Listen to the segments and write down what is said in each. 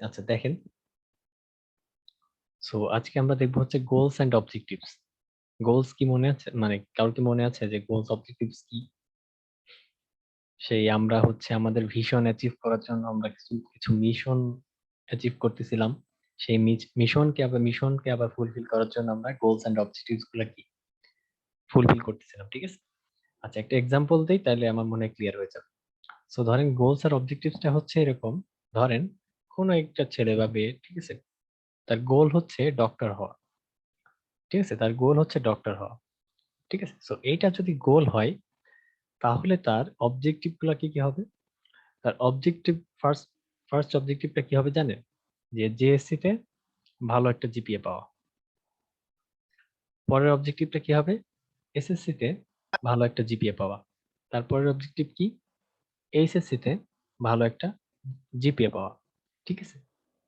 আচ্ছা দেখেন, সো আজকে আমরা দেখবো হচ্ছে গোলস এন্ড অবজেক্টিভস। গোলস কি মনে আছে, মানে কারোর কি মনে আছে যে গোলস অবজেক্টিভস কি? সেই আমরা হচ্ছে আমাদের ভিশন অ্যাচিভ করার জন্য আমরা কিছু কিছু মিশন অ্যাচিভ করতেছিলাম। সেই মিশনকে আবার ফুলফিল করার জন্য আমরা গোলস এন্ড অবজেক্টিভস গুলা কি ফুলফিল করতেছিলাম, ঠিক আছে? আচ্ছা একটা এক্সাম্পল দেই, তাহলে আমার মনে হয় ক্লিয়ার হয়ে যাবে। সো ধরেন গোলস আর অবজেক্টিভসটা হচ্ছে এরকম। ধরেন কোনো একটা ছেলে বা মেয়ে, ঠিক আছে, তার গোল হচ্ছে ডক্টর হওয়া। ঠিক আছে, তার গোল হচ্ছে ডক্টর হওয়া। ঠিক আছে, সো এইটা যদি গোল হয়, তাহলে তার অবজেক্টিভ গুলা কি কি হবে? তার অবজেক্টিভ, ফার্স্ট ফার্স্ট অবজেক্টিভটা কি হবে জানেন? যে জেএসসি তে ভালো একটা জিপিএ পাওয়া। পরের অবজেক্টিভটা কি হবে? এসএসসি তে ভালো একটা জিপিএ পাওয়া। তারপরের অবজেক্টিভ কি? এইচএসসি তে ভালো একটা জিপিএ পাওয়া। ঠিক আছে,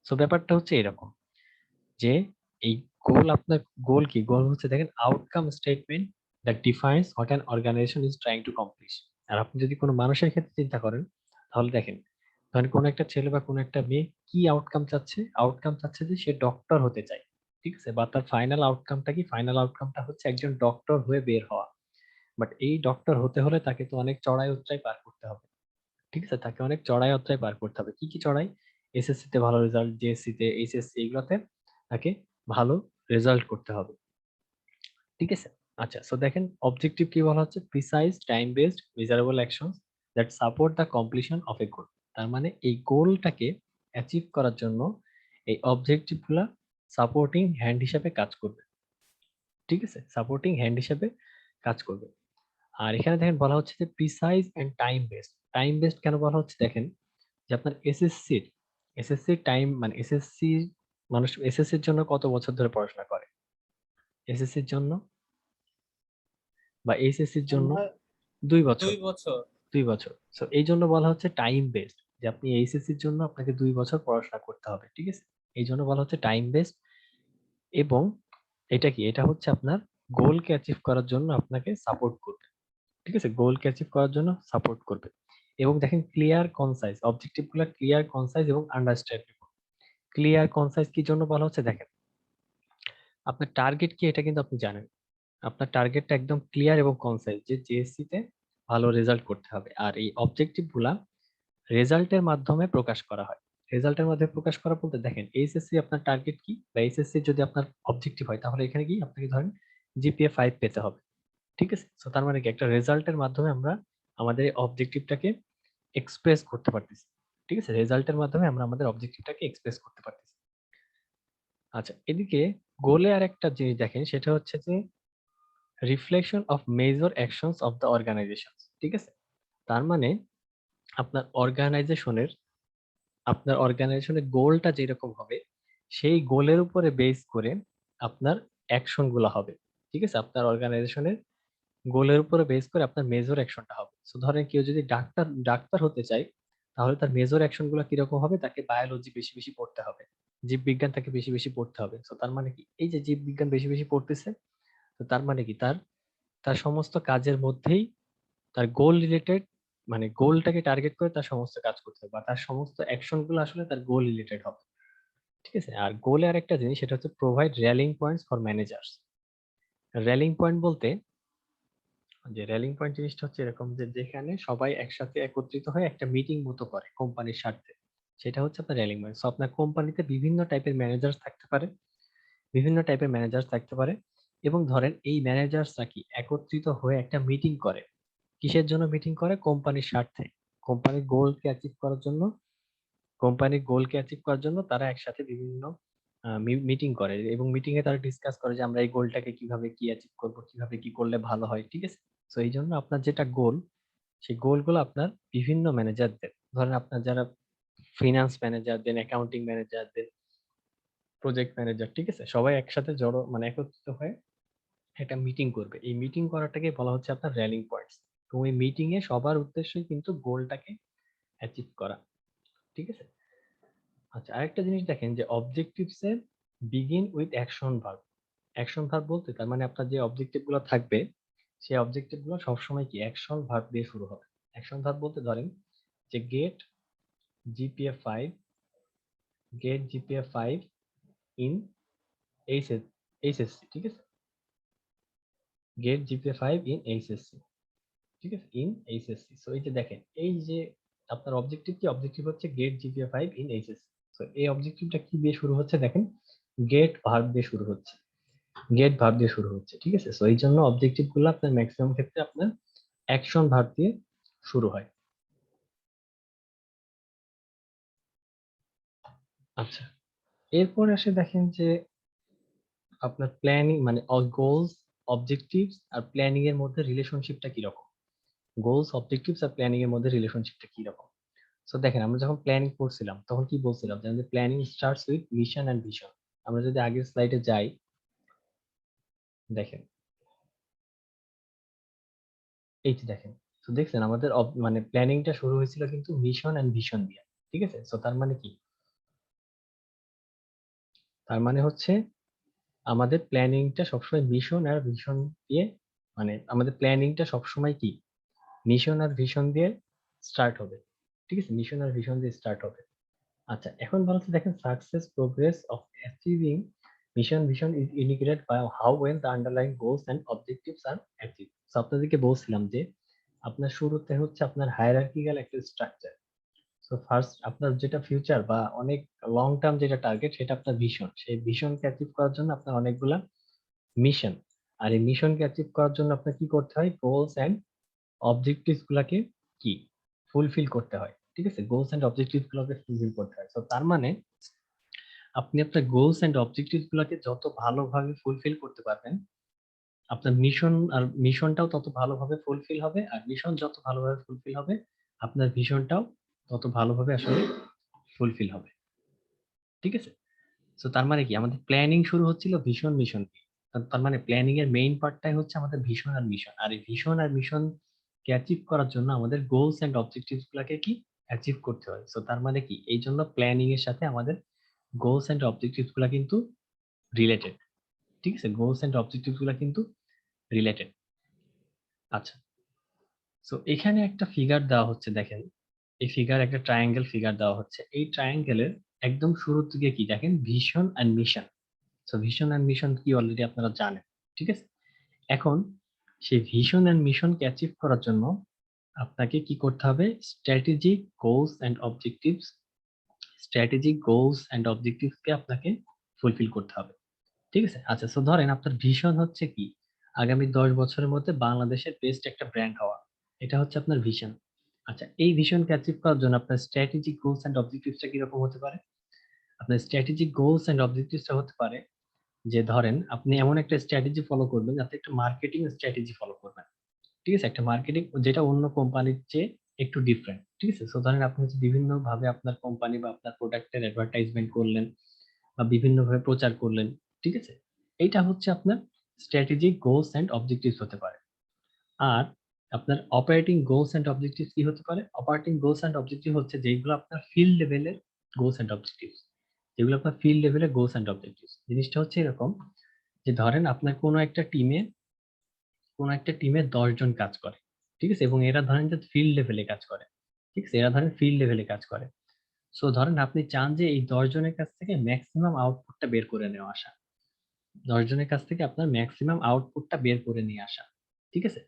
সো ব্যাপারটা হচ্ছে এরকম যে এই গোল, আপনার গোল কি? গোল হচ্ছে দেখেন outcome statement that defines what an organization is trying to accomplish. আর আপনি যদি কোনো মানুষের ক্ষেত্রে চিন্তা করেন, তাহলে দেখেন, ধরেন কোনো একটা ছেলে বা কোনো একটা মেয়ে কি আউটকাম চাচ্ছে? আউটকাম চাচ্ছে যে সে ডক্টর হতে চায়। ঠিক আছে, বা তার ফাইনাল আউটকামটা কি? ফাইনাল আউটকামটা হচ্ছে একজন ডক্টর হয়ে বের হওয়া। বাট এই ডক্টর হতে হলে তাকে তো অনেক চড়াই উতরাই পার করতে হবে। ঠিক আছে, তাকে অনেক চড়াই উতরাই পার করতে হবে। কি কি চড়াই? এসএসসি তে ভালো রেজাল্ট, জিএসসি তে, এইচএসসি, এগুলোতে তাকে ভালো রেজাল্ট করতে হবে। ঠিক আছে, আচ্ছা সো দেখেন অবজেক্টিভ কি বলা হচ্ছে? Precise time based measurable actions that support the accomplishment of a goal. তার মানে এই গোলটাকে অ্যাচিভ করার জন্য এই অবজেক্টিভ গুলা সাপোর্টিং হ্যান্ড হিসাবে কাজ করবে। ঠিক আছে, সাপোর্টিং হ্যান্ড হিসাবে কাজ করবে। আর এখানে দেখেন বলা হচ্ছে যে precise and time based. Time based কেন বলা হচ্ছে? দেখেন যে আপনার এসএসসির টাইম, মানে এসএসসি, মানুষ এসএসসির জন্য কত বছর ধরে পড়াশোনা করে? এসএসসির জন্য বা এইচএসসির জন্য আমরা 2 বছর। 2 বছর। 2 বছর, সো এই জন্য বলা হচ্ছে টাইম বেসড, যে আপনি এইচএসসির জন্য আপনাকে 2 বছর পড়াশোনা করতে হবে। ঠিক আছে, এই জন্য বলা হচ্ছে টাইম বেসড। এবং এটা কি? এটা হচ্ছে আপনার গোলকে অ্যাচিভ করার জন্য আপনাকে সাপোর্ট করবে। ঠিক আছে, গোলকে অ্যাচিভ করার জন্য সাপোর্ট করবে। এবং দেখেন ক্লিয়ার কনসাইজ, অবজেক্টিভ গুলা ক্লিয়ার কনসাইজ এবং আন্ডারস্ট্যান্ডেবল। ক্লিয়ার কনসাইজ কি জন্য বলা হচ্ছে? দেখেন আপনার টার্গেট কি, এটা কিন্তু আপনি জানেন। আপনার টার্গেটটা একদম ক্লিয়ার এবং কনসাইজ, যে জেএসসি তে ভালো রেজাল্ট করতে হবে। আর এই অবজেক্টিভ গুলা রেজাল্টের মাধ্যমে প্রকাশ করা হয়। রেজাল্টের মাধ্যমে প্রকাশ করা বলতে দেখেন এইচএসসি আপনার টার্গেট কি, বা এইচএসসি যদি আপনার অবজেক্টিভ হয়, তাহলে এখানে কি আপনাকে ধরেন জিপিএ 5 পেতে হবে। ঠিক আছে, তো তার মানে কি একটা রেজাল্টের মাধ্যমে আমরা আমাদের অবজেক্টিভটাকে এক্সপ্রেস করতে পারতেছি। ঠিক আছে, রেজাল্টের মাধ্যমে আমরা আমাদের অবজেক্টিভটাকে এক্সপ্রেস করতে পারতেছি। আচ্ছা এদিকে গোলে আর একটা জিনিস দেখেন, সেটা হচ্ছে যে reflection of major actions of the organisation. ঠিক আছে, তার মানে আপনার অর্গানাইজেশনের গোলটা যেরকম হবে, সেই গোলের উপরে বেস করে আপনার অ্যাকশন গুলা হবে। ঠিক আছে, আপনার অর্গানাইজেশনের গোলের উপরে বেস করে আপনার মেজর অ্যাকশনটা হবে। সো ধরেন কেউ যদি ডাক্তার ডাক্তার হতে চায়, তাহলে তার মেজর অ্যাকশন গুলো কিরকম হবে? তাকে বায়োলজি বেশি বেশি পড়তে হবে, জীববিজ্ঞান তাকে বেশি বেশি পড়তে হবে। সো তার মানে কি, এই যে জীববিজ্ঞান বেশি বেশি পড়তেছে, তো তার মানে কি তার তার সমস্ত কাজের মধ্যেই তার গোল রিলেটেড, মানে গোলটাকে টার্গেট করে তার সমস্ত কাজ করতে হবে, বা তার সমস্ত অ্যাকশন গুলো আসলে তার গোল রিলেটেড হবে। ঠিক আছে, আর গোলে আরেকটা জিনিস, সেটা হচ্ছে provide rallying points for managers. Rallying point বলতে, যে র্যালিং পয়েন্ট জিনিসটা হচ্ছে এরকম যে যেখানে সবাই একসাথে একত্রিত হয়ে একটা মিটিং মতো করে কোম্পানির স্বার্থে, সেটা হচ্ছে আপনার র্যালিং পয়েন্ট। সো আপনার কোম্পানিতে বিভিন্ন টাইপের ম্যানেজার থাকতে পারে, বিভিন্ন টাইপের ম্যানেজার থাকতে পারে। এবং ধরেন এই ম্যানেজার্সরা কি একত্রিত হয়ে একটা মিটিং করে। কিসের জন্য মিটিং করে? কোম্পানির স্বার্থে। কোম্পানির গোলকে অ্যাচিভ করার জন্য কোম্পানির গোলকে অ্যাচিভ করার জন্য তারা একসাথে বিভিন্ন মিটিং করে, এবং মিটিং এ তারা ডিসকাস করে যে আমরা এই গোলটাকে কিভাবে কি অ্যাচিভ করব, কিভাবে কি করলে ভালো হয়। ঠিক আছে, তো এই জন্য আপনার যেটা গোল, সেই গোলগুলো আপনার বিভিন্ন ম্যানেজারদের, ধরেন আপনার যারা ফিনান্স ম্যানেজার দেন, অ্যাকাউন্টিং ম্যানেজার দেন, প্রজেক্ট ম্যানেজার, ঠিক আছে, সবাই একসাথে জড়ো মানে একত্রিত হয়ে একটা মিটিং করবে। এই মিটিং করাটাকে বলা হচ্ছে আপনার র্যালিং পয়েন্টস। তো এই মিটিং এ সবার উদ্দেশ্যই কিন্তু গোলটাকে অ্যাচিভ করা। ঠিক আছে, আচ্ছা আরেকটা জিনিস দেখেন যে objectives A begin with action verb. Action verb বলতে তার মানে আপনার যে অবজেক্টিভ গুলো থাকবে, সেই অবজেক্টিভ গুলো সবসময় কি অ্যাকশন ভার্ব দিয়ে শুরু হবে। অ্যাকশন ভার্ব বলতে ধরেন যে get GPA 5 get GPA 5 in HSC, ঠিক আছে? গেট জিপিএ 5 ইন এইচএসসি, ঠিক আছে? In HSC. সো এই যে দেখেন, এই যে আপনার অবজেক্টিভ কি? অবজেক্টিভ হচ্ছে get GPA 5 in HSC. So এই অবজেক্টিভটা কি দিয়ে শুরু হচ্ছে দেখেন, গেট ভার্ব দিয়ে শুরু হচ্ছে। গেট ভার্ব দিয়ে শুরু হচ্ছে, ঠিক আছে? সো এই জন্য অবজেক্টিভ গুলো আপনার ম্যাক্সিমাম ক্ষেত্রে আপনার অ্যাকশন ভার্ব দিয়ে শুরু হয়। আচ্ছা, এরপর আসে দেখেন যে আপনার প্ল্যানিং মানে গোলস, অবজেক্টিভস আর প্ল্যানিং এর মধ্যে রিলেশনশিপটা কি রকম? গোলস, অবজেক্টিভস আর প্ল্যানিং এর মধ্যে রিলেশনশিপটা কি রকম? সো দেখেন, আমরা যখন প্ল্যানিং করছিলাম তখন কি বলছিলাম যে আমাদের planning starts with mission and vision. আমরা যদি আগের স্লাইডে যাই, দেখেন এই যে দেখেন, তো দেখছেন আমাদের মানে প্ল্যানিংটা শুরু হয়েছিল কিন্তু মিশন এন্ড ভিশন দিয়ে, ঠিক আছে? সো তার মানে কি? তার মানে হচ্ছে আমাদের প্ল্যানিংটা সবসময় মিশন আর ভিশন দিয়ে, মানে আমাদের প্ল্যানিংটা সবসময় কি মিশন আর ভিশন দিয়ে স্টার্ট হবে, ঠিক আছে? মিশন আর ভিশন দিয়ে স্টার্ট হবে। আচ্ছা, এখন বলতে দেখেন success progress of achieving mission vision is indicated by how well the underlying goals and objectives are achieve. So আপনাদেরকে বলছিলাম যে আপনার শুরুতে হচ্ছে আপনার হায়ারার্কিক্যাল একটা স্ট্রাকচার। সো ফার্স্ট আপনার যেটা ফিউচার বা অনেক লং টার্ম যেটা টার্গেট, সেটা আপনার ভিশন। সেই ভিশনকে অ্যাচিভ করার জন্য আপনার অনেকগুলা মিশন, আর এই মিশনকে অ্যাচিভ করার জন্য আপনার কি করতে হয়? গোলস এন্ড অবজেক্টিভস গুলাকে কি ফুলফিল করতে হয়, ঠিক আছে? গোলস এন্ড অবজেক্টিভস গুলোকে ফুলফিল করতে হয়। তো তার মানে আপনি আপনার গোলস এন্ড অবজেক্টিভস গুলোকে যত ভালোভাবে ফুলফিল করতে পারবেন, আপনার মিশন আর মিশনটাও তত ভালোভাবে ফুলফিল হবে, আর মিশন যত ভালোভাবে ফুলফিল হবে আপনার ভিশনটাও তত ভালোভাবে আসলে ফুলফিল হবে, ঠিক আছে? তো তার মানে কি আমাদের প্ল্যানিং শুরু হচ্ছিল ভিশন মিশন দিয়ে। তার মানে প্ল্যানিং এর মেইন পার্টটাই হচ্ছে আমাদের ভিশন আর মিশন, আর এই ভিশন আর মিশন কে অ্যাচিভ করার জন্য আমাদের গোলস এন্ড অবজেক্টিভস গুলাকে কি অ্যাচিভ করতে হয়। সো তার মানে কি এই জন্য প্ল্যানিং এর সাথে আমাদের গোলস এন্ড অবজেক্টিভস গুলা কিন্তু রিলেটেড, ঠিক আছে? গোলস এন্ড অবজেক্টিভস গুলা কিন্তু রিলেটেড। আচ্ছা, সো এখানে একটা ফিগার দেওয়া হচ্ছে, দেখেন এই ফিগার একটা ট্রায়াঙ্গেল ফিগার দেওয়া হচ্ছে। এই ট্রায়াঙ্গেলের একদম শুরুর দিকে কি দেখেন, vision and mission. So vision and mission কি অলরেডি আপনারা জানেন, ঠিক আছে? এখন সেই ভিশন এন্ড মিশনকে অ্যাচিভ করার জন্য আপনাকে কি করতে হবে? Strategic goals and objectives, strategic goals and objectives কে আপনাকে ফুলফিল করতে হবে, ঠিক আছে? আচ্ছা, সো ধরেন আপনার ভিশন হচ্ছে কি আগামী 10 বছরের মধ্যে বাংলাদেশের বেস্ট একটা ব্র্যান্ড হওয়া। এটা হচ্ছে আপনার ভিশন। আচ্ছা, এই ভিশনকে অ্যাচিভ করার জন্য আপনার স্ট্র্যাটেজিক গোলস এন্ড অবজেক্টিভসটা কিরকম হতে পারে? আপনার স্ট্র্যাটেজিক গোলস এন্ড অবজেক্টিভসটা হতে পারে যে ধরেন আপনি এমন একটা স্ট্র্যাটেজি ফলো করবেন, আপনি একটা মার্কেটিং স্ট্র্যাটেজি ফলো করবেন, ঠিক আছে? একটা মার্কেটিং যেটা অন্য কোম্পানির চেয়ে একটু ডিফারেন্ট, ঠিক আছে? সো ধরেন আপনি হচ্ছে বিভিন্ন ভাবে আপনার কোম্পানি বা আপনার প্রোডাক্টের অ্যাডভার্টাইজমেন্ট করলেন বা বিভিন্ন ভাবে প্রচার করলেন, ঠিক আছে? এইটা হচ্ছে আপনার স্ট্র্যাটেজিক গোলস এন্ড অবজেক্টিভস হতে পারে। আর আপনার অপারেটিং গোলস এন্ড অবজেক্টিভস কি হতে পারে? অপারেটিং গোলস এন্ড অবজেক্টিভ হচ্ছে যেগুলো আপনার ফিল্ড লেভেলের গোলস এন্ড অবজেক্টিভস, যেগুলো আপনার ফিল্ড লেভেলের গোলস এন্ড অবজেক্টিভস। জিনিসটা হচ্ছে এরকম যে ধরেন আপনার কোনো একটা টিমে 10 জন কাজ করে, ঠিক আছে? এবং এরা ধরেন যে ফিল্ড লেভেলে কাজ করে, ঠিক আছে? এরা ধরেন ফিল্ড লেভেলে কাজ করে। সো ধরেন আপনি চান যে এই 10 জনের কাছ থেকে ম্যাক্সিমাম আউটপুটটা বের করে নেওয়া আসা। 10 জনের কাছ থেকে আপনার ম্যাক্সিমাম আউটপুটটা বের করে নিয়ে আসা, ঠিক আছে?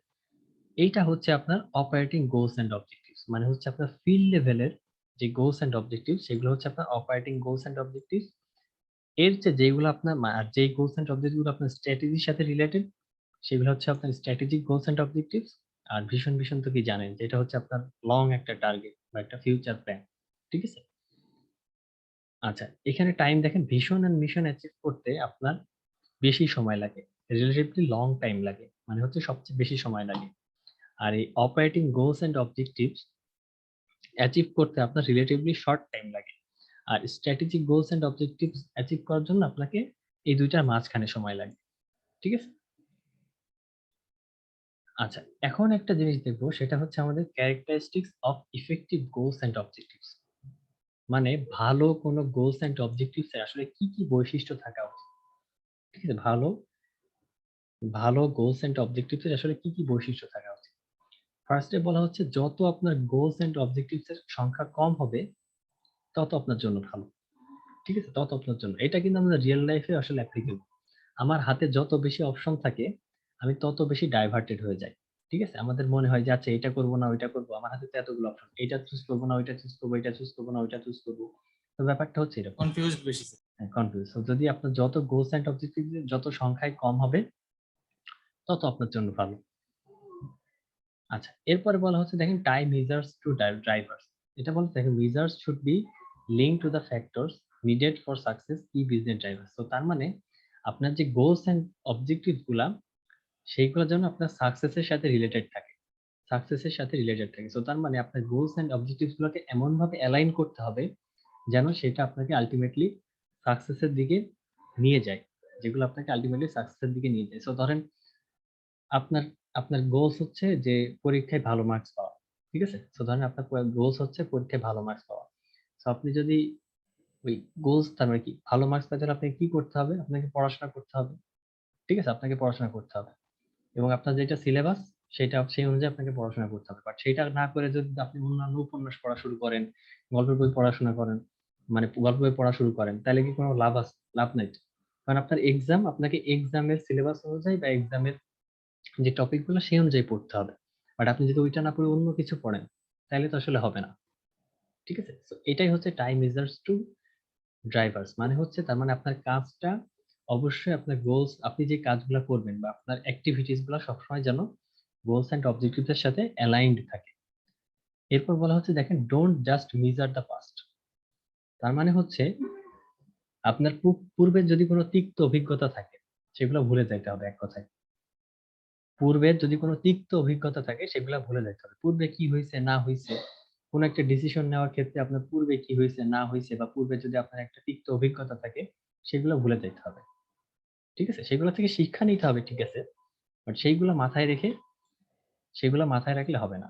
এইটা হচ্ছে আপনার অপারেটিং গোলস এন্ড অবজেক্টিভস। মানে হচ্ছে আপনার ফিল্ড লেভেলের যে গোলস এন্ড অবজেক্টিভস সেগুলো হচ্ছে আপনার অপারেটিং গোলস এন্ড অবজেক্টিভস। এর চেয়ে যেগুলো আপনার আর যেই গোলস এন্ড অবজেক্টিভ গুলো আপনার স্ট্র্যাটেজির সাথে রিলেটেড, সেগুলো হচ্ছে আপনার স্ট্র্যাটেজিক গোলস এন্ড অবজেক্টিভস। আর ভিশন তো কি জানেন যে এটা হচ্ছে আপনার লং একটা টার্গেট বা একটা ফিউচার প্ল্যান, ঠিক আছে? আচ্ছা, এখানে টাইম দেখেন, ভিশন এন্ড মিশন অ্যাচিভ করতে আপনার বেশি সময় লাগে, রিলেটিভলি লং টাইম লাগে, মানে হচ্ছে সবচেয়ে বেশি সময় লাগে। আর এই operating goals and objectives achieve করতে আপনার রিলেটিভলি শর্ট টাইম লাগে। আর strategic goals and objectives achieve করার জন্য আপনাকে এই দুইটার মাঝখানে সময় লাগে, ঠিক আছে? আচ্ছা, এখন একটা জিনিস দেখবো, সেটা হচ্ছে আমাদের characteristics of effective goals and objectives. মানে ভালো কোনো গোলস এন্ড অবজেক্টিভস এর আসলে কি কি বৈশিষ্ট্য থাকা উচিত, ঠিক আছে? ভালো ভালো গোলস এন্ড অবজেক্টিভস এর আসলে কি কি বৈশিষ্ট্য থাকা উচিত? ফার্স্টে বলা হচ্ছে যত আপনার গোলস এন্ড অবজেক্টিভস এর সংখ্যা কম হবে তত আপনার জন্য ভালো, ঠিক আছে, তত আপনার জন্য। এটা কিন্তু আমাদের রিয়েল লাইফে আসলে অ্যাপ্লিকেবল। আমার হাতে যত বেশি অপশন থাকে আমি তত বেশি ডাইভার্টেড হয়ে যাই। ঠিক আছে, আমাদের মনে হয় যে আচ্ছা এটা করবো না ওইটা করবো, আমার হাতে তো এতগুলো অপশন, এটা চুজ করবো না ওইটা চুজ করবো, এটা চুজ করবো না ওইটা চুজ করবো। তো ব্যাপারটা হচ্ছে এরকম, কনফিউজড বেশি। কনফিউজ। যদি আপনার যত গোলস এন্ড অবজেক্টিভ যত সংখ্যায় কম হবে তত আপনার জন্য ভালো। আচ্ছা, এরপরে বলা হচ্ছে দেখেন টাই মেজার্স টু ড্রাইভার্স। এটা বলতে দেখেন measures should be link to the factors needed for success কি বিজনেস ড্রাইভার্স। তো তার মানে আপনার যে গোলস এন্ড অবজেক্টিভ গুলা সেইগুলো যেন আপনার সাকসেসের সাথে রিলেটেড থাকে, সাকসেসের সাথে রিলেটেড থাকে। তো তার মানে আপনার গোলস এন্ড অবজেক্টিভস গুলোকে এমন ভাবে অ্যালাইন করতে হবে যেন সেটা আপনাকে আলটিমেটলি সাকসেসের দিকে নিয়ে যায়, যেগুলো আপনাকে আলটিমেটলি সাকসেসের দিকে নিয়ে যায়। সো ধরেন আপনার আপনার গোলস হচ্ছে যে পরীক্ষায় ভালো মার্কস পাওয়া। ঠিক আছে, সো ধরেন আপনার গোলস হচ্ছে পরীক্ষায় ভালো মার্কস পাওয়া। সো আপনি যদি ওই গোলস, তার মানে কি ভালো মার্কস পেতে হলে আপনাকে কি করতে হবে, আপনাকে পড়াশোনা করতে হবে। ঠিক আছে, আপনাকে পড়াশোনা করতে হবে এবং আপনার যেটা সিলেবাস সেটা সেই অনুযায়ী আপনাকে পড়াশোনা করতে হবে। বাট সেটা না করে যদি আপনি অন্যান্য উপন্যাস পড়া শুরু করেন, গল্পের বই পড়াশোনা করেন, মানে গল্প বই পড়া শুরু করেন, তাহলে কি কোনো লাভ আছে? লাভ নাই। কারণ আপনার এক্সাম, আপনাকে এক্সামের সিলেবাস অনুযায়ী বা এক্সামের যে টপিক গুলো সেই অনুযায়ী পড়তে হবে। বাট আপনি যদি ওইটা না পড়ে অন্য কিছু পড়েন তাহলে তো আসলে হবে না। ঠিক আছে, তো এটাই হচ্ছে টাইম মেজার্স টু ড্রাইভার্স। মানে হচ্ছে তার মানে আপনার কাজটা অবশ্যই আপনার গোলস, আপনি যে কাজগুলো করবেন বা আপনার অ্যাক্টিভিটিস গুলো সবসময় যেন গোলস এন্ড অবজেক্টিভস এর সাথে অ্যালাইন্ড থাকে। এরপর বলা হচ্ছে দেখেন don't just measure the past. তার মানে হচ্ছে আপনার পূর্বের যদি কোনো তিক্ত অভিজ্ঞতা থাকে সেগুলো ভুলে যেতে হবে। এক কথায় পূর্বের যদি কোনো তিক্ত অভিজ্ঞতা থাকে সেগুলো ভুলে যেতে হবে। পূর্বে কি হয়েছে না হয়েছে, কোন একটা ডিসিশন নেওয়ার ক্ষেত্রে আপনার পূর্বে কি হয়েছে না হয়েছে বা পূর্বে যদি আপনার একটা তিক্ত অভিজ্ঞতা থাকে সেগুলো ভুলে যেতে হবে। ঠিক আছে, সেগুলো থেকে শিক্ষা নিতে হবে, ঠিক আছে, বাট সেইগুলো মাথায় রেখে, সেগুলো মাথায় রাখলে হবে না।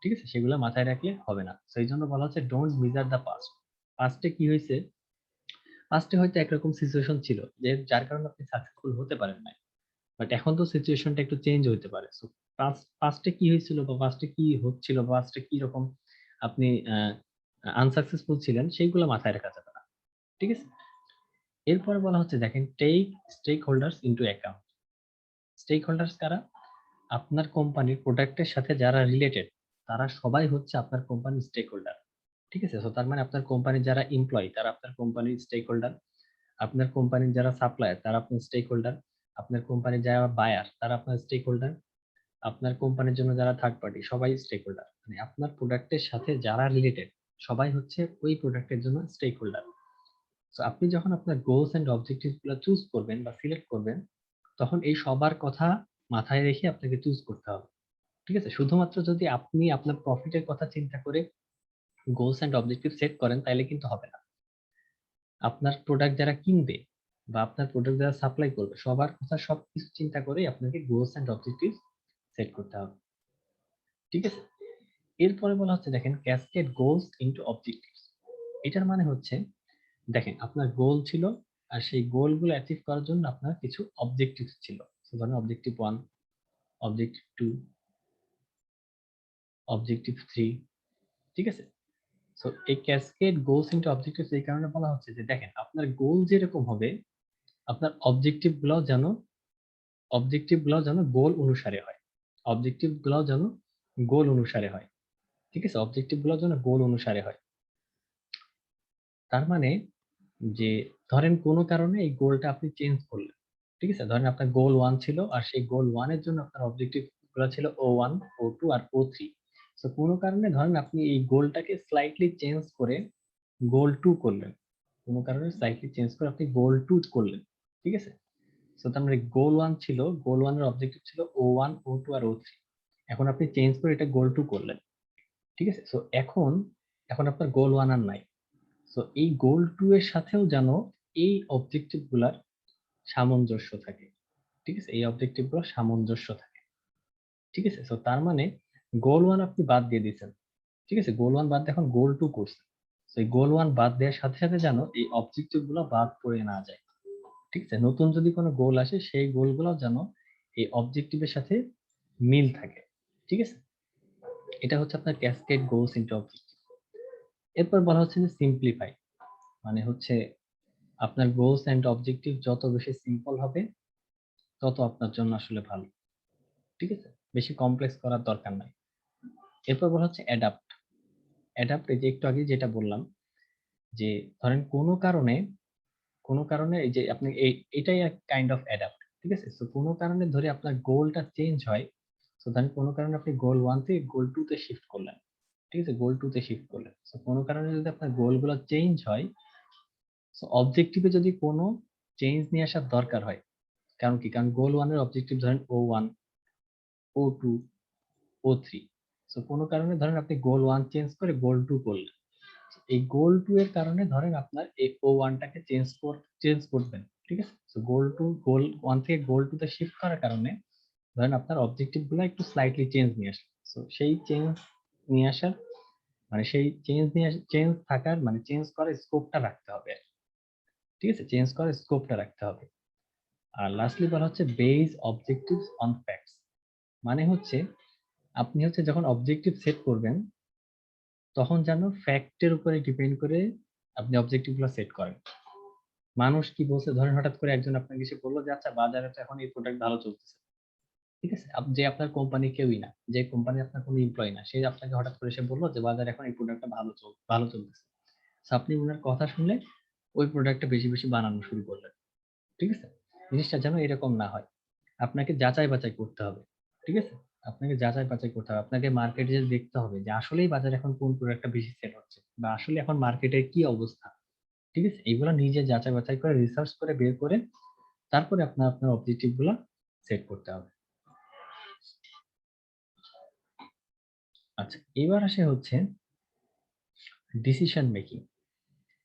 ঠিক আছে, সেগুলো মাথায় রাখলে হবে না। সেই জন্য বলা হচ্ছে ডোন্ট মিজার দ্য পাস্ট। পাস্টে কি হয়েছে, পাস্টে হয়তো একরকম সিচুয়েশন ছিল যে যার কারণে আপনি সাকসেসফুল হতে পারেন না, বাট এখন তো সিচুয়েশনটা একটু চেঞ্জ হতে পারে। সো পাস্টে কি হয়েছিল বা পাস্টে কি হচ্ছিল বা পাস্টে কি রকম আপনি আনসাকসেসফুল ছিলেন সেইগুলো মাথায় রাখা যাবে না। ঠিক আছে, এরপরে বলা হচ্ছে দেখেন take stakeholders into account. Stakeholders কারা? আপনার কোম্পানির প্রোডাক্টের সাথে যারা রিলেটেড তারা সবাই হচ্ছে আপনার কোম্পানির স্টেক হোল্ডার। ঠিক আছে, তো তার মানে আপনার কোম্পানির যারা এমপ্লয়ি তারা আপনার কোম্পানির স্টেক হোল্ডার, আপনার কোম্পানির যারা সাপ্লায়ার তারা আপনার স্টেক হোল্ডার, আপনার কোম্পানির যারা বায়ার তারা আপনার স্টেক হোল্ডার, আপনার কোম্পানির জন্য যারা থার্ড পার্টি সবাই স্টেক হোল্ডার। মানে আপনার প্রোডাক্টের সাথে যারা রিলেটেড সবাই হচ্ছে ওই প্রোডাক্টের জন্য স্টেক হোল্ডার। তো আপনি যখন আপনার গোলস এন্ড অবজেক্টিভ গুলো চুজ করবেন বা সিলেক্ট করবেন তখন এই সবার কথা মাথায় রেখে আপনাকে চুজ করতে হবে। ঠিক আছে, শুধুমাত্র যদি আপনি আপনার প্রফিটের কথা চিন্তা করে গোলস এন্ড অবজেক্টিভ সেট করেন তাহলে কিন্তু হবে না। আপনার প্রোডাক্ট যারা কিনবে বা আপনার প্রোডাক্ট যারা সাপ্লাই করবে সবার কথা সবকিছু চিন্তা করে আপনাকে গোলস এন্ড অবজেক্টিভ সেট করতে হবে। ঠিক আছে, এরপরে বলা হচ্ছে দেখেন ক্যাসকেড গোলস ইনটু অবজেক্টিভস। এটার মানে হচ্ছে দেখেন আপনার গোল ছিল আর সেই গোলগুলো অ্যাচিভ করার জন্য আপনার কিছু অবজেক্টিভস ছিল। ধরেন অবজেক্টিভ 1, অবজেক্টিভ 2, অবজেক্টিভ 3। ঠিক আছে, সো এই ক্যাসকেড গোলস ইনটু অবজেক্টিভস এই কারণে বলা হচ্ছে যে দেখেন আপনার গোল যেরকম হবে আপনার অবজেক্টিভ গুলো যেন গোল অনুসারে হয়। অবজেক্টিভ গুলো যেন গোল অনুসারে হয়। ঠিক আছে, অবজেক্টিভ গুলো যেন গোল অনুসারে হয়। তার মানে যে ধরেন কোনো কারণে এই গোলটা আপনি চেঞ্জ করলেন। ঠিক আছে, ধরেন আপনার গোল 1 ছিল আর সেই গোল 1 এর জন্য আপনার অবজেক্টিভ গুলো ছিল O1, O2 আর O3। সো কোনো কারণে ধরেন আপনি এই গোলটাকে স্লাইটলি চেঞ্জ করে গোল 2 করলেন। কোনো কারণে স্লাইটলি চেঞ্জ করে আপনি গোল 2 করলেন। ঠিক আছে, সো তার মানে গোল 1 ছিল, গোল 1 এর অবজেক্টিভ ছিল O1, O2 আর O3। এখন আপনি চেঞ্জ করে এটা গোল 2 করলেন। ঠিক আছে, সো এখন এখন আপনার গোল 1 আর নাই। সো এই গোল 2 এর সাথেও যেন এই অবজেক্টিভ গুলার সামঞ্জস্য থাকে। ঠিক আছে, এই অবজেক্টিভ গুলোর সামঞ্জস্য থাকে। ঠিক আছে, সো তার মানে গোল 1 আপনি বাদ দিয়ে দিয়েছেন। ঠিক আছে, গোল 1 বাদ দিয়ে এখন গোল 2 করছেন। তো এই গোল 1 বাদ দেওয়ার সাথে সাথে যেন এই অবজেক্টিভ গুলো বাদ পড়ে না যায়। ঠিক আছে, নতুন যদি কোনো গোল আসে সেই গোলগুলো যেন এই অবজেক্টিভের সাথে মিল থাকে। ঠিক আছে, এটা হচ্ছে আপনার ক্যাসকেড গোলস ইনটু অবজেক্টিভ। এরপর বলা হচ্ছে যে সিম্পলিফাই। মানে হচ্ছে আপনার গোলস এন্ড অবজেক্টিভ যত বেশি সিম্পল হবে তত আপনার জন্য আসলে ভালো। ঠিক আছে? বেশি কমপ্লেক্স করার দরকার নাই। এরপর বলা হচ্ছে অ্যাডাপ্ট। অ্যাডাপ্ট এই যে একটু আগে যেটা বললাম যে ধরেন কোনো কারণে এই যে আপনি এটাই এক কাইন্ড অফ অ্যাডাপ্ট। ঠিক আছে? সো কোনো কারণে ধরে আপনার গোলটা চেঞ্জ হয়। সো ধরেন কোনো কারণে আপনি গোল 1 থেকে গোল 2 তে শিফট করলেন। ঠিক আছে? গোল 2 তে শিফট করলেন। সো কোনো কারণে যদি আপনার গোলগুলো চেঞ্জ হয়, সো অবজেক্টিভে যদি কোনো চেঞ্জ নিয়ে আসার দরকার হয়, কারণ কি? কারণ গোল 1 এর অবজেক্টিভ ধরেন O1, O2, O3। সো কোনো কারণে ধরেন আপনি গোল 1 চেঞ্জ করে গোল 2 করলেন। এই গোল 2 এর কারণে ধরেন আপনার এই O1 টাকে চেঞ্জ করবেন। ঠিক আছে? সো গোল 1 থেকে গোল 2 তে শিফট করার কারণে ধরেন আপনার অবজেক্টিভ গুলো একটু স্লাইটলি চেঞ্জ নিয়ে আসবে। সো সেই চেঞ্জ নিয়ে আসার মানে সেই চেঞ্জ থাকার মানে চেঞ্জ করার স্কোপটা রাখতে হবে। ঠিক আছে? চেঞ্জ করার স্কোপটা রাখতে হবে। আর লাস্টলি বলা হচ্ছে বেস অবজেক্টিভস অন ফ্যাক্টস। মানে হচ্ছে আপনি হচ্ছে যখন অবজেক্টিভ সেট করবেন তখন যেন ফ্যাক্টের উপরে ডিপেন্ড করে আপনি অবজেক্টিভ গুলো সেট করেন। মানুষ কি বলছে ধরেন হঠাৎ করে একজন আপনাকে এসে বলল যে আচ্ছা বাজারে তো এখন এই প্রোডাক্ট ভালো চলতেছে। ঠিক আছে? যে আপনার কোম্পানি কেউই না, যে কোম্পানি আপনার কোনো এমপ্লয়ি না, সে আপনাকে হঠাৎ করে এসে বলল যে বাজারে এখন এই প্রোডাক্টটা ভালো চলতেছে। সো আপনি উনার কথা শুনলে ওই প্রোডাক্টটা বেশি বেশি বানানো শুরু করলেন। ঠিক আছে? জিনিসটা যেন এরকম না হয়। আপনাকে যাচাই বাছাই করতে হবে। ঠিক আছে? আপনাকে যাচাই বাছাই করতে হবে। আপনাকে মার্কেটে যেয়ে দেখতে হবে যে আসলেই বাজারে এখন কোন প্রোডাক্টটা বেশি সেল হচ্ছে বা আসলে এখন মার্কেটের কি অবস্থা। ঠিক আছে? এগুলো নিজে যাচাই বাছাই করে রিসার্চ করে বের করে তারপরে আপনার অবজেক্টিভ গুলা সেট করতে হবে। আচ্ছা, এবার আসে হচ্ছে ডিসিশন মেকিং।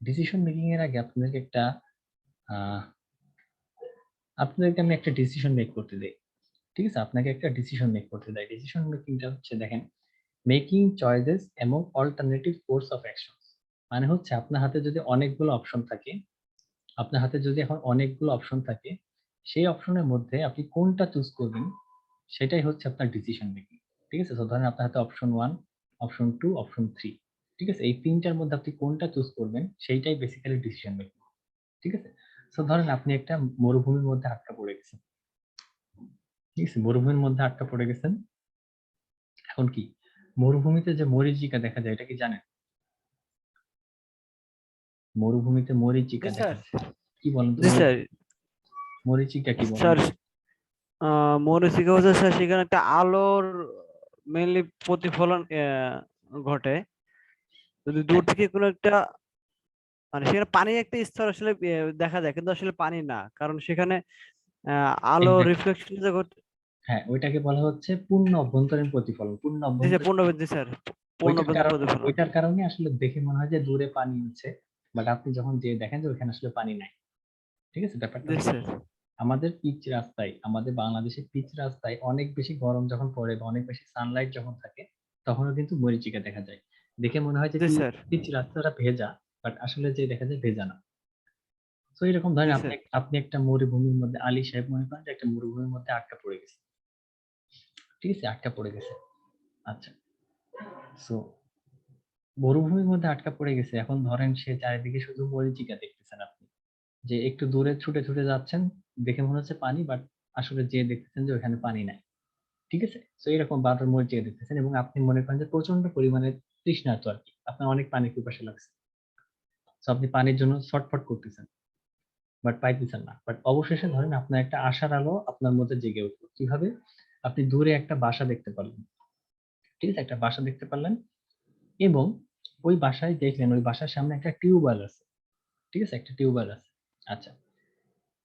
ডিসিশন মেকিং এর আগে আহ আপনাদেরকে আমি একটা ডিসিশন মেক করতে দেই। ঠিক আছে? আপনাকে একটা ডিসিশন মেক করতে দেয়। ডিসিশন মেকিংটা হচ্ছে দেখেন মেকিং চয়েসেস এবং অল্টারনেটিভ কোর্স অফ অ্যাকশন। মানে হচ্ছে আপনার হাতে যদি এখন অনেকগুলো অপশন থাকে, সেই অপশনের মধ্যে আপনি কোনটা চুজ করবেন সেটাই হচ্ছে আপনার ডিসিশন মেকিং। ঠিক আছে? তো ধরেন আপনার হাতে অপশন 1, অপশন 2, অপশন 3। ঠিক আছে? এই ৩ টার মধ্যে আপনি কোনটা চুজ করবেন সেইটাই বেসিক্যালি ডিসিশন মেকিং। ঠিক আছে? সো ধরেন আপনি একটা মরুভূমির মধ্যে আটকা পড়ে গেছেন। ঠিক আছে? মরুভূমির মধ্যে আটকা পড়ে গেছেন। এখন কি? মরুভূমিতে যে মরীচিকা দেখা যায় এটা কি জানেন? মরুভূমিতে মরীচিকা জি দেখা স্যার। যায়। কি বলেন তো জি স্যার। মরীচিকা কি বলেন স্যার তো? মৌলিক হচ্ছে স্যার সেখানে একটা আলোর মেইনলি প্রতিফলন ঘটে। যদি দূর হ্যাঁ, থেকে কোনো একটা মানে সেখানে পানির একটা স্তর আসলে দেখা যায় কিন্তু আসলে পানি না, কারণ সেখানে আলো এক্সাক্টলি। রিফ্লেকশন যে ঘটে। হ্যাঁ, ওইটাকে বলা হচ্ছে পূর্ণ অভ্যন্তরীণ প্রতিফলন। পূর্ণ জি স্যার অভ্যন্তরীণ পূর্ণবৃদ্ধি স্যার, পূর্ণবৃদ্ধি প্রতিফলন। ওইটার কারণে আসলে দেখে মনে হয় যে দূরে পানি আছে। বাট আপনি যখন যেয়ে দেখেন যে ওইখানে আসলে পানি নাই। ঠিক আছে? ব্যাপারটা জি হচ্ছে স্যার। আমাদের বাংলাদেশের পিচ রাস্তায় অনেক বেশি গরম যখন পড়ে বা অনেক বেশি সানলাইট যখন থাকে তখনও কিন্তু মরীচিকা দেখা যায়। দেখে মনে হয় যে জি স্যার। পিচ রাস্তাটা ভেজা, বাট আসলে যে দেখা যায় ভেজা না। তো এরকম ধরেন জি আপনি স্যার। আপনি একটা মরুভূমির মধ্যে আলী সাহেব মনে করেন যে একটা মরুভূমির মধ্যে আটকা পড়ে গেছে। ঠিক আছে? আটকা পড়ে গেছে। আচ্ছা। সো মরুভূমির মধ্যে আটকা পড়ে গেছে। এখন ধরেন সে চারিদিকে শুধু মরীচিকা দেখতেছেন আপনি। যে একটু দূরে ছুটে, ছুটে যাচ্ছেন। দেখে মনে হচ্ছে পানি, বাট আসলে যেয়ে দেখতেছেন যে ওখানে পানি নাই। ঠিক আছে? সো এরকম বারবার মরীচিকা দেখতেছেন এবং আপনি মনে করেন যে প্রচন্ড পরিমাণে তৃষ্ণার্ত আরকি। আপনার অনেক পানির পিপাসা লাগছে। সো আপনি পানির জন্য ছটফট করতেছেন। বাট পাইতেছেন না। বাট অবশেষে ধরেন আপনার একটা আশার আলো আপনার মধ্যে জেগে উঠলো। কিভাবে? আপনি দূরে একটা বাসা দেখতে পারলেন। ঠিক আছে? একটা বাসা দেখতে পারলেন এবং ওই বাসায় দেখলেন ওই বাসার সামনে একটা টিউবওয়েল আছে। ঠিক আছে? একটা টিউবওয়েল আছে। আচ্ছা।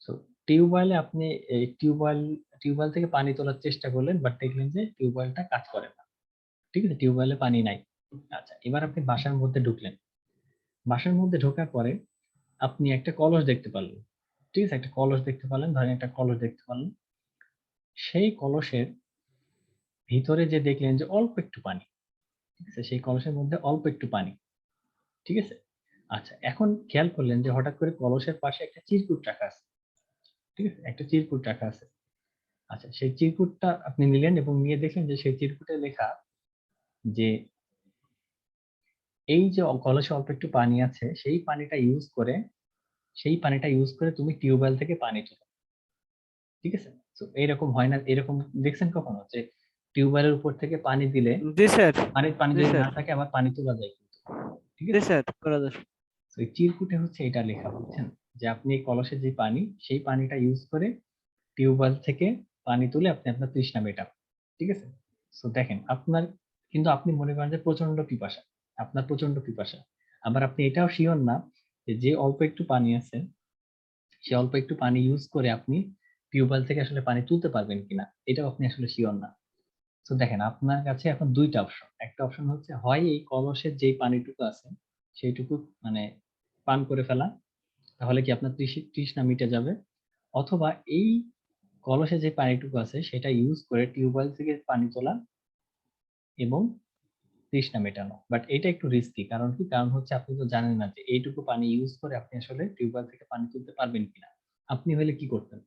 সো টিউবওয়েলে আপনি এই টিউবওয়েল থেকে পানি তোলার চেষ্টা করলেন বাট দেখলেন যে টিউবওয়েলটা কাজ করে না। ঠিক আছে? টিউবওয়েলে পানি নাই। আচ্ছা, এবার আপনি বাসার মধ্যে ঢুকলেন। বাসার মধ্যে ঢোকার পরে আপনি একটা কলস দেখতে পারলেন। ঠিক আছে? একটা কলস দেখতে পারলেন, ধরেন একটা কলস দেখতে পারলেন। সেই কলসের ভিতরে যে দেখলেন যে অল্প একটু পানি। ঠিক আছে? সেই কলসের মধ্যে অল্প একটু পানি। ঠিক আছে? আচ্ছা, এখন খেয়াল করলেন যে হঠাৎ করে কলসের পাশে একটা চিরকুট রাখা আছে। ঠিক আছে? একটা চিরকুট রাখা আছে। আচ্ছা, সেই চিরকুটটা আপনি নিলেন এবং নিয়ে দেখলেন যে সেই চিরকুটে লেখা যে এই যে কলসে অল্প একটু পানি আছে সেই পানিটা ইউজ করে সেই পানিটা ইউজ করে তুমি টিউবওয়েল থেকে পানি তোলো, ঠিক আছে? তো এইরকম হয় না, এরকম দেখছেন কখনো যে টিউবওয়েলের উপর থেকে পানি দিলে জি স্যার। পানি জি যদি স্যার। না থাকে আবার পানি তোলা যায় কিন্তু, ঠিক জি আছে? স্যার, করা যায়। তো এই চিরকুটে হচ্ছে এটা লেখা, বুঝছেন? যে আপনি এই কলসের যে পানি, সেই পানিটা ইউজ করে টিউবওয়েল থেকে পানি তুলে আপনি আপনার তৃষ্ণা মেটাবেন, ঠিক আছে? তো দেখেন আপনার, কিন্তু আপনি মনে করেন যে প্রচন্ড পিপাসা, আপনার প্রচন্ড পিপাসা, আবার আপনি এটাও শিওর না যে যে অল্প একটু পানি আছে, সে অল্প একটু পানি ইউজ করে আপনি টিউবওয়েল থেকে আসলে পানি তুলতে পারবেন কিনা, এটাও আপনি আসলে শিওর না। তো দেখেন আপনার কাছে এখন দুইটা অপশন, একটা অপশন হচ্ছে হয় এই কলসের যে পানিটুকু আছে সেইটুকু মানে পান করে ফেলা, তাহলে কি আপনার তৃষ্ণা মিটে যাবে, অথবা এই কলসে যে পানিটুকু আছে সেটা ইউজ করে টিউবওয়েল থেকে পানি তোলা এবং তৃষ্ণা মেটানো। বাট এটা একটু রিস্কি, কারণ কি, কারণ হচ্ছে আপনি তো জানেন না যে এইটুকু পানি ইউজ করে আপনি আসলে টিউবওয়েল থেকে পানি তুলতে পারবেন কিনা। আপনি হলে কি করতেন?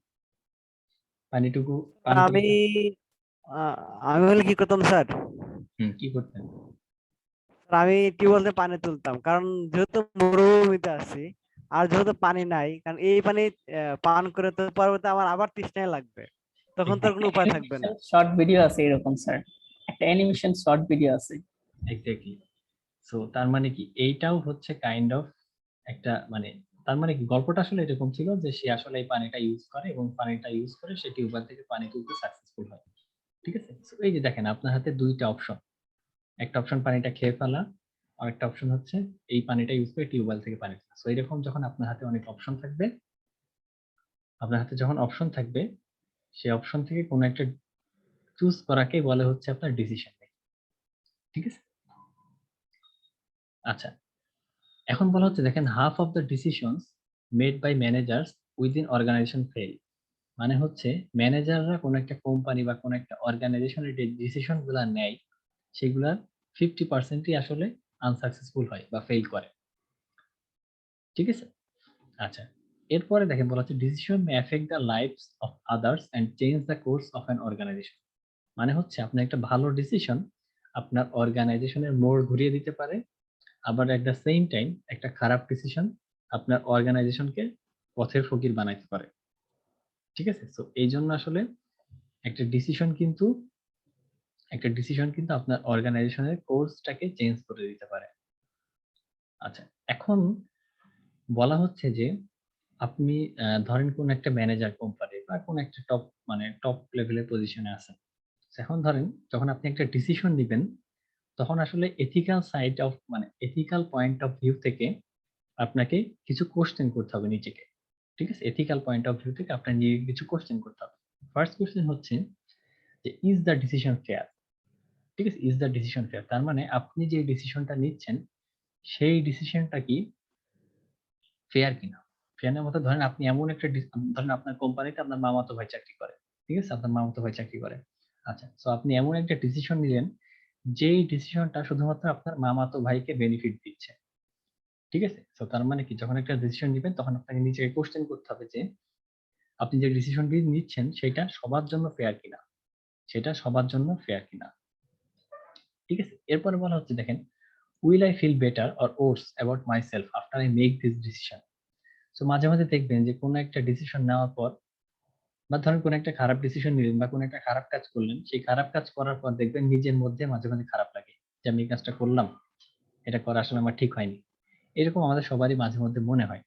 পানিটুকু পান করে আমি আহ, আমি হলে কি করতাম স্যার? কি করতেন? আমি টিউবওয়েল থেকে পানি তুলতাম, কারণ যেহেতু মরুভূমিতে আছি, আর যেহেতু পানি নাই, কারণ এই পানি পান করে তো পরবর্তী আমার আবার তৃষ্ণায় লাগবে, তখন তো আর কোনো উপায় থাকবে না। অ্যানিমেশন শর্ট ভিডিও আছে এরকম স্যার, একটা অ্যানিমেশন শর্ট ভিডিও আছে। এক্স্যাক্টলি। সো তার মানে কি এইটাও হচ্ছে কাইন্ড অফ একটা মানে, তার মানে কি গল্পটা আসলে এরকম ছিল যে সে আসলে এই পানিটা ইউজ করে এবং পানিটা ইউজ করে সে টিউবওয়েল থেকে পানি তুলতে সাকসেসফুল হয়, ঠিক আছে? So, এই যে দেখেন আপনার হাতে দুইটা অপশন, একটা অপশন পানিটা খেয়ে ফেলা, আর একটা অপশন হচ্ছে এই পানিটা ইউজ করে টিউবওয়েল থেকে পানি তোলা। সো এরকম যখন আপনার হাতে অনেক অপশন থাকবে, আপনার হাতে যখন অপশন থাকবে, সেই অপশন থেকে কোনো একটা চুজ করাকেই বলে হচ্ছে আপনার ডিসিশন মেকিং, ঠিক আছে? আচ্ছা, এখন বলা হচ্ছে দেখেন half of the decisions made by managers within organization fail. মানে হচ্ছে ম্যানেজাররা কোনো একটা কোম্পানি বা কোনো একটা অর্গানাইজেশনের যে ডিসিশন গুলা নেয় সেগুলার 50%ই আসলে আনসাকসেসফুল হয় বা ফেল করে, ঠিক আছে? আচ্ছা, এরপরে দেখেন বলা হচ্ছে decision may affect the lives of others and change the course of an organization. মানে হচ্ছে আপনার একটা ভালো ডিসিশন আপনার অর্গানাইজেশনের মোড় ঘুরিয়ে দিতে পারে, আবার এট দ্য সেম টাইম একটা খারাপ ডিসিশন আপনার অর্গানাইজেশনকে পথের ফকির বানাইতে পারে, ঠিক আছে? তো এই জন্য আসলে একটা ডিসিশন কিন্তু আপনার অর্গানাইজেশনের কোর্সটাকে চেঞ্জ করে দিতে পারে। আচ্ছা, এখন বলা হচ্ছে যে আপনি ধরেন কোন একটা ম্যানেজার কোম্পানি বা কোন একটা টপ লেভেলের পজিশনে আছেন। এখন ধরেন যখন আপনি একটা ডিসিশন নিবেন, তখন আসলে ethical side of ethical point of view থেকে আপনাকে কিছু কোশ্চেন করতে হবে নিজেকে, ঠিক আছে? এথিক্যাল পয়েন্ট অফ ভিউ থেকে আপনার নিজেকে কিছু কোশ্চেন করতে হবে। ফার্স্ট কোশ্চেন হচ্ছে যে ইজ দ্য ডিসিশন ফেয়ার, ঠিক আছে? ইজ দ্য ডিসিশন ফেয়ার তার মানে আপনি যে ডিসিশনটা নিচ্ছেন সেই ডিসিশনটা কি ফেয়ার কিনা। ফেয়ার মতো ধরেন আপনি এমন একটা ধরেন আপনার কোম্পানিতে আপনার মামাতো ভাই চাকরি করে, ঠিক আছে? আপনার মামাতো ভাই চাকরি করে। আচ্ছা, সো আপনি এমন একটা ডিসিশন নিলেন যেই ডিসিশনটা শুধুমাত্র আপনার মামাতো ভাইকে বেনিফিট দিচ্ছে, ঠিক আছে? সো তার মানে কি যখন একটা ডিসিশন নিবেন তখন আপনাকে নিজেকে কোশ্চেন করতে হবে যে আপনি যে ডিসিশনটি নিচ্ছেন সেটা সবার জন্য ফেয়ার কিনা, সেটা সবার জন্য ফেয়ার কিনা, ঠিক আছে? এরপরে বলা হচ্ছে দেখেন will I feel better or worse about myself after I make this decision. So মাঝে মাঝে দেখবেন যে কোনো একটা ডিসিশন নেওয়ার পর বা ধরেন কোনো একটা খারাপ ডিসিশন নিলেন বা কোনো একটা খারাপ কাজ করলেন, সেই খারাপ কাজ করার পর দেখবেন নিজের মধ্যে মাঝে মাঝে খারাপ লাগে যে আমি এই কাজটা করলাম, এটা করা আসলে আমার ঠিক হয়নি। এরকম আমাদের সবারই মাঝে মধ্যে মনে হয়।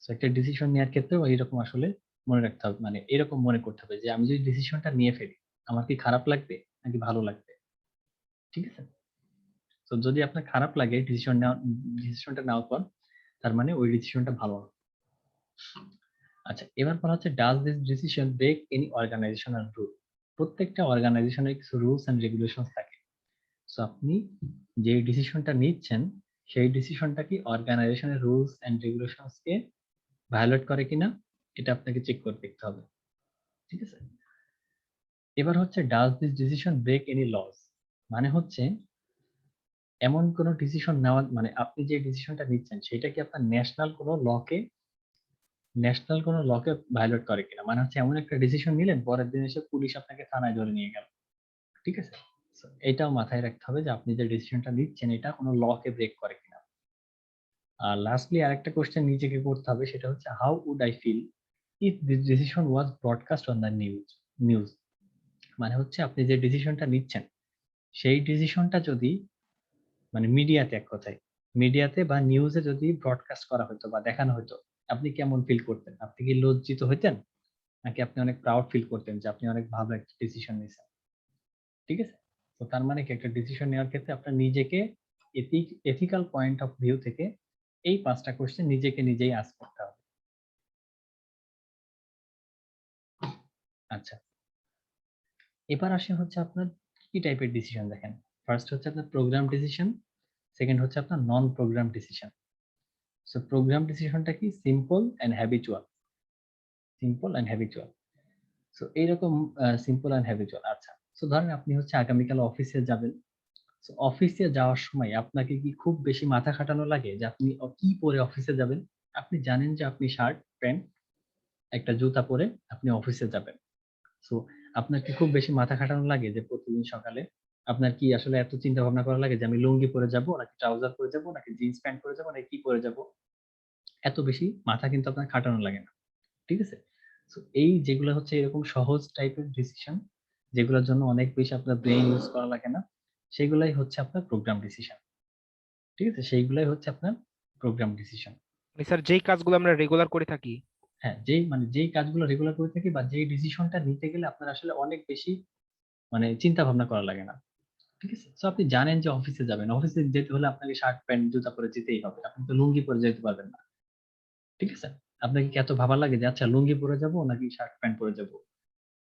সো একটা ডিসিশন নেওয়ার ক্ষেত্রেও এইরকম আসলে মনে রাখতে হবে, এরকম মনে করতে হবে যে আমি যদি ডিসিশনটা নিয়ে ফেলি আমার কি খারাপ লাগবে নাকি ভালো লাগবে, ঠিক আছে? তো যদি আপনার খারাপ লাগে ডিসিশনটা নেওয়ার পর, তার মানে ওই ডিসিশনটা ভালো না। আচ্ছা, এবার বলা হচ্ছে does this decision break any organizational rule. প্রত্যেকটা অর্গানাইজেশনের কিছু রুলস এন্ড রেগুলেশনস থাকে। সো আপনি যে ডিসিশনটা নিচ্ছেন সেই ডিসিশনটা কি অর্গানাইজেশনের রুলস এন্ড রেগুলেশনস কে ভায়োলেট করে কিনা এটা আপনাকে চেক করে দেখতে হবে, ঠিক আছে? এবার হচ্ছে does this decision break any laws. মানে হচ্ছে এমন কোন ডিসিশন নেওয়া আপনি যে ডিসিশনটা নিচ্ছেন সেটা কি আপনার ন্যাশনাল কোনো লকে ভায়োলেট করে কিনা। মানে হচ্ছে এমন একটা ডিসিশন নিলেন পরের দিন এসে পুলিশ আপনাকে থানায় ধরে নিয়ে গেল, ঠিক আছে? So, এটাও মাথায় রাখতে হবে যে আপনি যে ডিসিশনটা নিচ্ছেন এটা কোনো লকে ব্রেক করে কিনা। আর লাস্টলি আরেকটা কোশ্চেন নিজেকে করতে হবে, সেটা হচ্ছে how would I feel if this decision was broadcast on the news. মানে হচ্ছে আপনি যে ডিসিশনটা নিচ্ছেন সেই ডিসিশনটা যদি মানে মিডিয়াতে, এক কথায় মিডিয়াতে বা নিউজে যদি ব্রডকাস্ট করা হতো বা দেখানো হতো, আপনি কেমন ফিল করতেন? আপনি কি লজ্জিত হইতেন, নাকি আপনি অনেক প্রাউড ফিল করতেন যে আপনি অনেক ভালো একটা ডিসিশন নিয়েছেন? ঠিক আছে, তো তার মানে কি, একটা ডিসিশন নেওয়ার ক্ষেত্রে আপনার নিজেকে এথিক্যাল পয়েন্ট অফ ভিউ থেকে এই 5টা কোশ্চেন নিজেকে নিজেই আস্ক করতে হবে। আচ্ছা, এবার আসে হচ্ছে আপনার কি টাইপের ডিসিশন। দেখেন, ফার্স্ট হচ্ছে আপনার প্রোগ্রাম ডিসিশন, সেকেন্ড হচ্ছে আপনার non programme decision. So programme ডিসিশনটা কি? Simple and habitual. Simple and habitual. So এইরকম সিম্পল এন্ড হ্যাবিচুয়াল। আচ্ছা, সো ধরেন আপনি হচ্ছে আগামীকাল অফিসে যাবেন। সো অফিসে যাওয়ার সময় আপনাকে কি খুব বেশি মাথা খাটানো লাগে যে আপনি কি পরে অফিসে যাবেন? আপনি জানেন যে আপনি শার্ট, প্যান্ট, একটা জুতা পরে আপনি অফিসে যাবেন। সো আপনার কি খুব বেশি মাথা খাটানো লাগে যে প্রতিদিন সকালে আপনার কি আসলে এত চিন্তা ভাবনা করা লাগে যে আমি লুঙ্গি পরে যাব, নাকি ট্রাউজার পরে যাব, নাকি জিন্স প্যান্ট পরে যাব, নাকি কি পরে যাব? এত বেশি মাথা কিন্তু আপনার খাটানো লাগে না। ঠিক আছে? সো এই যেগুলো হচ্ছে এরকম সহজ টাইপের ডিসিশন, যেগুলোর জন্য অনেক বেশি আপনার ব্রেইন ইউজ করা লাগে না, সেগুলাই হচ্ছে আপনার প্রোগ্রাম ডিসিশন। ঠিক আছে? সেইগুলাই হচ্ছে আপনার প্রোগ্রাম ডিসিশন। স্যার যেই কাজগুলো আমরা রেগুলার করে থাকি। হ্যাঁ, যেই কাজগুলো রেগুলার করে থাকি বা যেই ডিসিশনটা নিতে গেলে আপনার আসলে অনেক বেশি মানে চিন্তা ভাবনা করা লাগে না। ঠিক আছে? সো আপনি জানেন যে অফিসে যাবেন। অফিসে যেতে হলে আপনাকে শার্ট, প্যান্ট, জুতা পরে যেতেই হবে। আপনি তো লুঙ্গি পরে যেতে পারবেন না। ঠিক আছে? আপনাকে কি এত ভাবা লাগে যে আচ্ছা লুঙ্গি পরে যাবো, নাকি শার্ট, প্যান্ট পরে যাবো,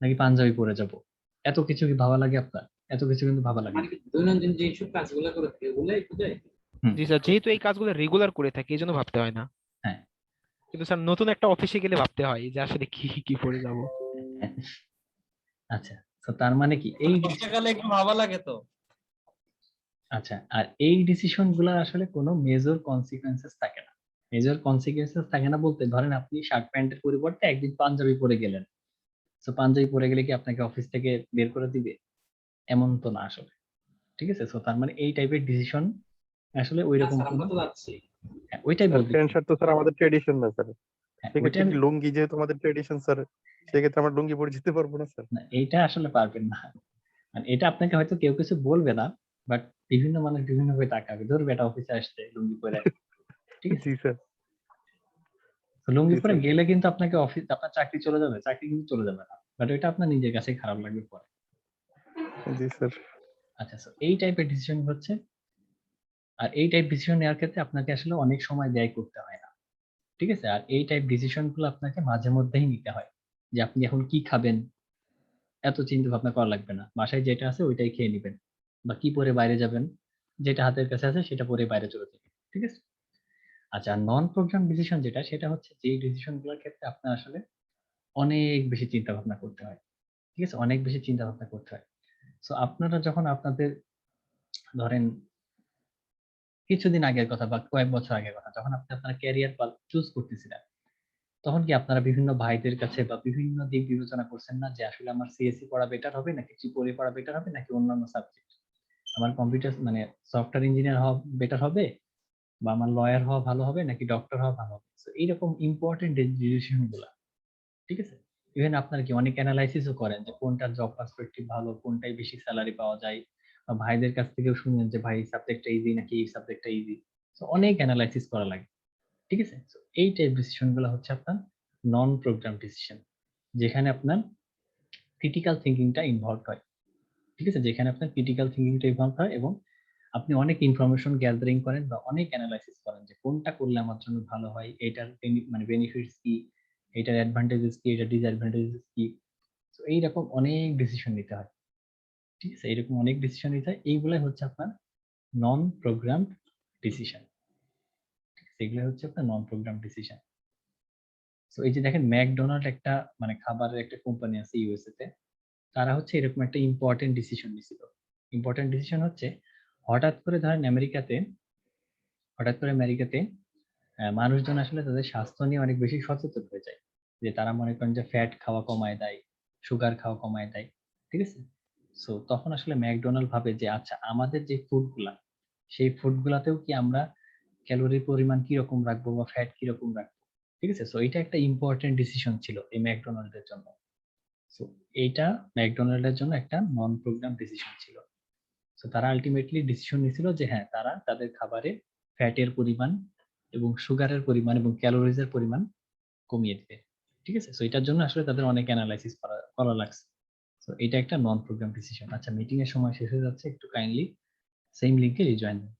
নাকি পাঞ্জাবি পরে যাবো? এত কিছু কি ভাবা লাগে আপনার? এত কিছু কিন্তু ভাবা লাগে না। দৈনন্দিন যেসব কাজগুলো করে থাকে ওগুলাই বোঝায়। হুম, জি স্যার, যেহেতু এই কাজগুলো রেগুলার করে থাকি এই জন্য ভাবতে হয় না। হ্যাঁ। কিন্তু স্যার নতুন একটা অফিসে গেলে ভাবতে হয় যে আসলে কি কি পরে যাব। আচ্ছা, তো তার মানে কি এই বর্ষাকালে একটু ভাবা লাগে তো। আচ্ছা, আর এই ডিসিশন গুলা আসলে কোনো মেজর কনসিকুয়েন্সেস থাকে না। মেজর কনসিকুয়েন্সেস থাকে না বলতে, ধরেন আপনি শার্ট প্যান্টের পরিবর্তে একদিন পাঞ্জাবি পরে গেলেন। তো পাঞ্জাবি পরে গেলে কি আপনাকে অফিস থেকে বের করে দিবে? এমন তো না আসলে। ঠিক আছে? সো তার মানে এই টাইপের ডিসিশন আসলে ঐরকম স্যার কোনো, আমরা তো যাচ্ছি। হ্যাঁ, ওইটাই স্যার বলতেছি। প্যান্ট শার্ট তো স্যার আমাদের ট্রেডিশন না স্যার। হ্যাঁ, ওইটা সেক্ষেত্রে আমি কি লুঙ্গি যেহেতু আমাদের ট্রেডিশন স্যার, সেক্ষেত্রে আমরা লুঙ্গি পরে যেতে পারবো না স্যার? না, এইটা আসলে পারবেন না। মানে এটা আপনাকে হয়তো কেউ কিছু বলবে না, বাট বিভিন্ন মানুষ বিভিন্ন ভাবে তাকাবে। ধরবে এটা অফিসে আসছে লুঙ্গি পরে। ঠিক আছে? জি স্যার। তো লুঙ্গি জি পরে স্যার। গেলে কিন্তু আপনাকে অফিস, আপনার চাকরি চলে যাবে, চাকরি কিন্তু চলে যাবে না, বাট ওইটা আপনার নিজের কাছে খারাপ লাগবে পরে। জি স্যার। আচ্ছা, so এই টাইপের ডিসিশন হচ্ছে, আর এই টাইপ ডিসিশন নেওয়ার ক্ষেত্রে আপনাকে আসলে অনেক সময় ব্যয় করতে হয় না। ঠিক আছে? আর এই টাইপ ডিসিশন গুলো আপনাকে মাঝে মধ্যেই নিতে হয়, যে আপনি এখন কি খাবেন এত চিন্তা ভাবনা করা লাগবে না। বাসায় যেটা আছে ওইটাই খেয়ে নিবেন, বা কি পরে বাইরে যাবেন, যেটা হাতের কাছে আছে সেটা পরে বাইরে চলে যাবেন। ঠিক আছে? আচ্ছা, নন প্রোগ্রাম ডিসিশন যেটা, সেটা হচ্ছে যেই ডিসিশন গুলোর ক্ষেত্রে আপনার আসলে অনেক বেশি চিন্তা ভাবনা করতে হয়। ঠিক আছে? অনেক বেশি চিন্তা ভাবনা করতে হয়। সো আপনারা যখন আপনাদের ধরেন কিছুদিন আগের কথা বা কয়েক বছর আগের কথা, যখন আপনি আপনার ক্যারিয়ার পাথ চুজ করতেছিলেন, তখন কি আপনারা বিভিন্ন ভাইদের কাছে বা বিভিন্ন দিক বিবেচনা করছেন না যে আসলে আমার সিএসসি পড়া বেটার হবে, নাকি ত্রিপলি পড়া বেটার হবে, নাকি অন্যান্য সাবজেক্ট? আমার কম্পিউটার মানে সফটওয়্যার ইঞ্জিনিয়ার হওয়া বেটার হবে, বা আমার লয়ার হওয়া ভালো হবে, নাকি ডক্টর হওয়া ভালো হবে? সো এইরকম ইম্পর্টেন্ট ডিসিশন গুলা, ঠিক আছে? ইভেন আপনারা কি অনেক অ্যানালাইসিসও করেন যে কোনটা জব পার্সপেক্টিভ ভালো, কোনটায় বেশি স্যালারি পাওয়া যায়, বা ভাইদের কাছ থেকেও শুনেন যে ভাই সাবজেক্টটা ইজি নাকি এই সাবজেক্টটা ইজি। সো অনেক অ্যানালাইসিস করা লাগে। ঠিক আছে? সো এই টাইপ ডিসিশন গুলো হচ্ছে আপনার নন প্রোগ্রাম ডিসিশন, যেখানে আপনার ক্রিটিক্যাল থিঙ্কিংটা ইনভলভ হয়। ঠিক আছে? যেখানে আপনার ক্রিটিক্যাল থিঙ্কিংটা ইনভলভ হয় এবং আপনি অনেক ইনফরমেশন গ্যাদারিং করেন বা অনেক অ্যানালাইসিস করেন যে কোনটা করলে আমার জন্য ভালো হয়, এটার মানে বেনিফিটস কি, এটার অ্যাডভান্টেজেস কি, এটার ডিসঅ্যাডভান্টেজেস কি। তো এইরকম অনেক ডিসিশন নিতে হয়। ঠিক আছে? এরকম অনেক ডিসিশন নিতে হয়। এইগুলাই হচ্ছে আপনার নন প্রোগ্রাম ডিসিশন। এগুলো হচ্ছে আপনার নন প্রোগ্রাম ডিসিশন। তো এই যে দেখেন, ম্যাকডোনাল্ড একটা মানে খাবারের একটা কোম্পানি আছে ইউএসএ তে। তারা হচ্ছে এরকম একটা ইম্পর্টেন্ট ডিসিশন নিছিল। ইম্পর্টেন্ট ডিসিশন হচ্ছে, হঠাৎ করে ধরেন আমেরিকাতে মানুষজন আসলে তাদের স্বাস্থ্য নিয়ে অনেক বেশি সচেতন হয়ে যায়। যে তারা মনে করেন যে ফ্যাট খাওয়া কমায় দেয়, সুগার খাওয়া কমায় দেয়। ঠিক আছে? সো তখন আসলে ম্যাকডোনাল্ড ভাবে যে আচ্ছা আমাদের যে ফুড গুলা, সেই ফুড গুলাতেও কি আমরা ক্যালোরির পরিমাণ কিরকম রাখবো বা ফ্যাট কিরকম রাখবো, ঠিক আছে। সো এটা একটা ইম্পর্টেন্ট ডিসিশন ছিল এই ম্যাকডোনাল্ডের জন্য। সো এইটা ম্যাকডোনাল্ডের জন্য একটা নন প্রোগ্রাম ডিসিশন ছিল। সো তারা আলটিমেটলি ডিসিশন নিয়েছিল যে হ্যাঁ, তারা তাদের খাবারে ফ্যাটের পরিমাণ এবং সুগারের পরিমাণ এবং ক্যালোরিজের পরিমাণ কমিয়ে দিবে, ঠিক আছে। সো এটার জন্য আসলে তাদের অনেক অ্যানালাইসিস করা লাগছে। সো এটা একটা নন প্রোগ্রাম ডিসিশন। আচ্ছা, মিটিং এর সময় শেষ হয়ে যাচ্ছে, একটু কাইন্ডলি সেম লিংকে রিজয়েন দেন।